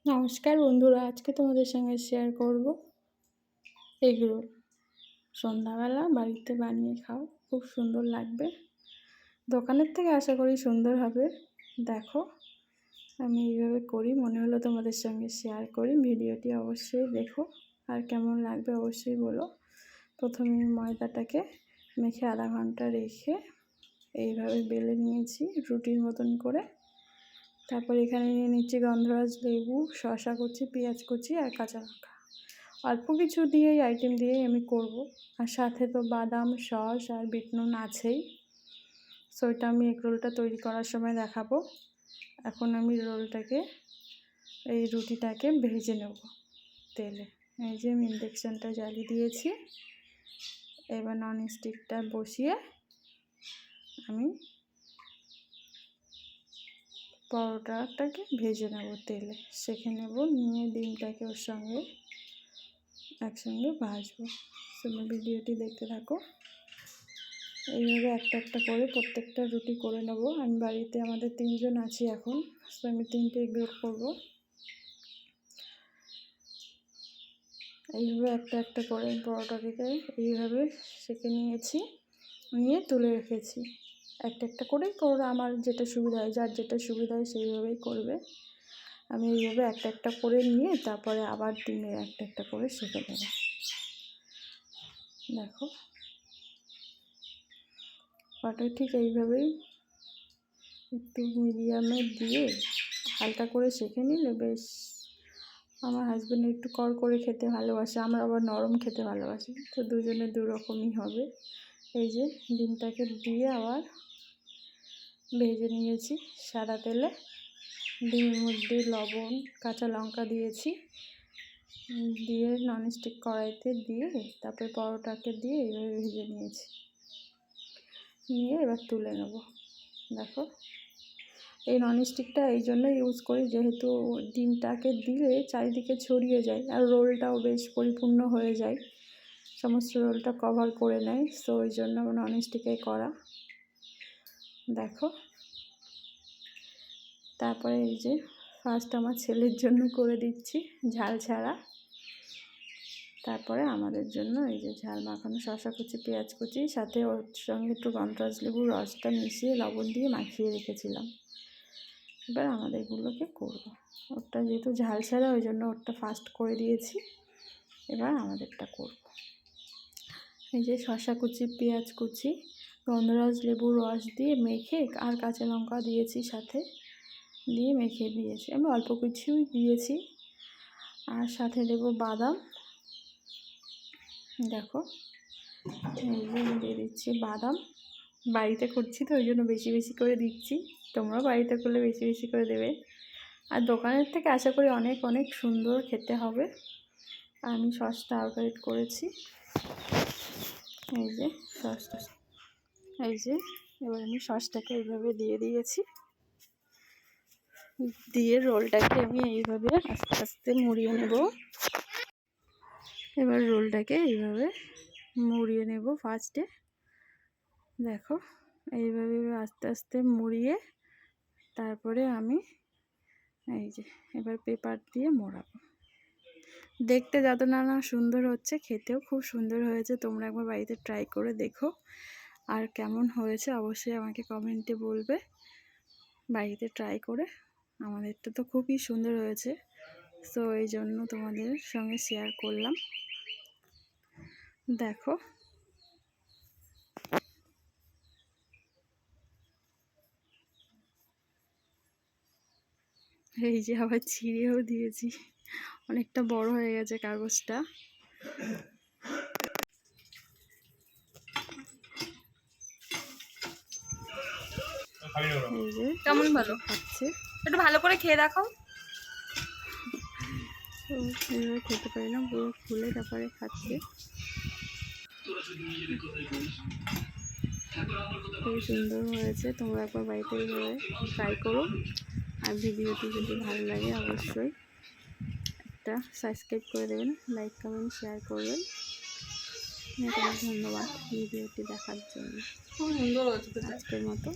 নমস্কার বন্ধুরা, আজকে তোমাদের সঙ্গে শেয়ার করব এগ রোল। সন্ধ্যাবেলা বাড়িতে বানিয়ে খাও, খুব সুন্দর লাগবে। দোকানের থেকে আশা করি সুন্দর হবে। দেখো আমি এইভাবে করি, মনে হলো তোমাদের সঙ্গে শেয়ার করি। ভিডিওটি অবশ্যই দেখো, আর কেমন লাগবে অবশ্যই বলো। প্রথমে ময়দাটাকে মেখে আধা ঘন্টা রেখে এইভাবে বেলে নিয়েছি রুটির মতন করে। তারপর এখানে নিয়ে নিচ্ছি গন্ধরাজ লেবু, শসা কুচি, পেঁয়াজ কুচি আর কাঁচা লঙ্কা। অল্প কিছু দিয়েই আইটেম দিয়েই আমি করব, আর সাথে তো বাদাম, সস আর বিট নুন আছেই। সো এটা আমি এগ রোলটা তৈরি করার সময় দেখাবো। এখন আমি এই রুটিটাকে ভেজে নেব তেলে। এই যে আমি ইন্ডাকশানটা জ্বালিয়ে দিয়েছি, এবার ননস্টিকটা বসিয়ে আমি পরোটাটাকে ভেজে নেব তেলে, সেঁকে নেব, নিয়ে ডিমটাকে ওর সঙ্গে একসঙ্গে ভাজবো। তোমরা ভিডিওটি দেখতে থাকো। এইভাবে একটা একটা করে প্রত্যেকটা রুটি করে নেব। আমি বাড়িতে আমাদের 3 জন আছি এখন, তো আমি 3টে এগ রোল করবো। এইভাবে একটা একটা করে পরোটাটাকে এইভাবে সেঁকে নিয়েছি, নিয়ে তুলে রেখেছি। একটা একটা করেই করো, আমার যেটা সুবিধা হয়, যার যেটা সুবিধা হয় সেইভাবেই করবে। আমি এইভাবে একটা একটা করে নিয়ে তারপরে আবার ডিমে একটা একটা করে সেঁকে নেব। দেখো পাটা ঠিক এইভাবেই একটু মিডিয়ামে দিয়ে হালকা করে সেঁকে নিলে বেশ। আমার হাজব্যান্ড একটু কড় করে খেতে ভালোবাসে, আমরা আবার নরম খেতে ভালোবাসি, তো দুজনে দু রকমই হবে। এই যে ডিমটাকে দিয়ে আবার ভেজে নিয়েছি সাদা তেলে। ডিমের মধ্যে লবণ, কাঁচা লঙ্কা দিয়েছি, দিয়ে ননস্টিক কড়াইতে দিয়ে তারপরে পরোটাকে দিয়ে এইভাবে ভেজে নিয়েছি, নিয়ে এবার তুলে নেব। দেখো এই ননস্টিকটা এই জন্য ইউজ করি, যেহেতু ডিমটাকে দিলে চারিদিকে ছড়িয়ে যায় আর রোলটাও বেশ পরিপূর্ণ হয়ে যায়, সমস্ত রোলটা কভার করে নেয়। সো ওই জন্য ননস্টিকে করা। দেখো তারপরে এই যে ফার্স্ট আমার ছেলের জন্য করে দিচ্ছি ঝাল ছাড়া, তারপরে আমাদের জন্য এই যে ঝাল মাখানো শসা কুচি, পেঁয়াজ কুচি, সাথে ওর সঙ্গে একটু গন্ধরাজ লেবুর রসটা মিশিয়ে লবণ দিয়ে মাখিয়ে রেখেছিলাম। এবার আমাদেরগুলোকে করব। ওরটা যেহেতু ঝাল ছাড়া, ওই জন্য ওরটা ফার্স্ট করে দিয়েছি, এবার আমাদেরটা করব। এই যে শসা কুচি, পেঁয়াজ কুচি, গন্ধরাজ লেবুর রস দিয়ে মেখে আর কাঁচা লঙ্কা দিয়েছি সাথে, দিয়ে মেখে দিয়েছি। আমি অল্প কিছুই দিয়েছি, আর সাথে দেব বাদাম। দেখো এই যে আমি দিয়ে দিচ্ছি বাদাম। বাড়িতে করছি তো ওই জন্য বেশি বেশি করে দিচ্ছি, তোমরাও বাড়িতে করলে বেশি বেশি করে দেবে। আর দোকানের থেকে আশা করি অনেক অনেক সুন্দর খেতে হবে। আমি সসটা অ্যাভয়েড করেছি। এই যে সসটা, এই যে এবার আমি সসটাকে এইভাবে দিয়ে দিয়েছি, দিয়ে রোলটাকে আমি এইভাবে আস্তে আস্তে মুড়িয়ে নেব। এবার রোলটাকে এইভাবে মুড়িয়ে নেব ফার্স্টে। দেখো এইভাবে আস্তে আস্তে মুড়িয়ে তারপরে আমি এই যে এবার পেপার দিয়ে মোড়াবো। দেখতে যত না সুন্দর হচ্ছে, খেতেও খুব সুন্দর হয়েছে। তোমরা একবার বাড়িতে ট্রাই করে দেখো, আর কেমন হয়েছে অবশ্যই আমাকে কমেন্টে বলবে। বাড়িতে ট্রাই করে, আমাদেরটা তো খুবই সুন্দর হয়েছে, সো এই জন্য তোমাদের সঙ্গে শেয়ার করলাম। দেখো এই যে আবার ছিঁড়েও দিয়েছি, অনেকটা বড় হয়ে গেছে কাগজটা। এই যে কেমন ভালো খাচ্ছে, একটু ভালো করে খেয়ে দেখাও। এইভাবে খেতে পারি না, পুরো খুলে তারপরে খাচ্ছে। খুব সুন্দর হয়েছে, তোমরা একবার বাড়িতে এইভাবে ট্রাই করো। আর ভিডিওটি যদি ভালো লাগে অবশ্যই একটা সাবস্ক্রাইব করে দেবেন, লাইক কমেন্ট শেয়ার করবেন। ধন্যবাদ ভিডিওটি দেখার জন্য। খুব সুন্দর হয়েছে আজকের মতো।